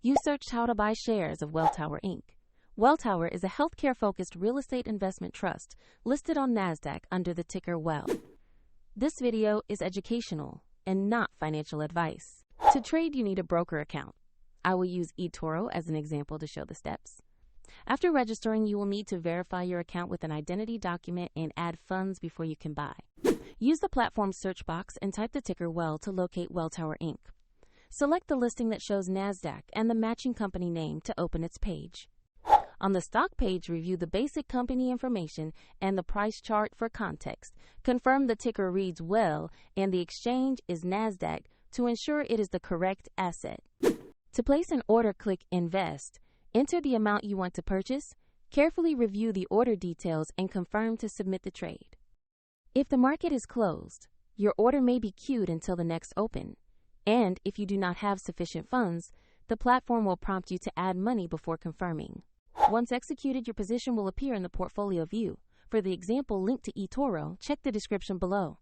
You searched how to buy shares of Welltower Inc. Welltower is a healthcare-focused real estate investment trust listed on NASDAQ under the ticker WELL. This video is educational and not financial advice. To trade, you need a broker account. I will use eToro as an example to show the steps. After registering, you will need to verify your account with an identity document and add funds before you can buy. Use the platform's search box and type the ticker WELL to locate Welltower Inc. Select the listing that shows NASDAQ and the matching company name to open its page. On the stock page, review the basic company information and the price chart for context. Confirm the ticker reads WELL and the exchange is NASDAQ to ensure it is the correct asset. To place an order, click Invest. Enter the amount you want to purchase. Carefully review the order details and confirm to submit the trade. If the market is closed, your order may be queued until the next open. And if you do not have sufficient funds, the platform will prompt you to add money before confirming. Once executed, your position will appear in the portfolio view. For the example linked to eToro, check the description below.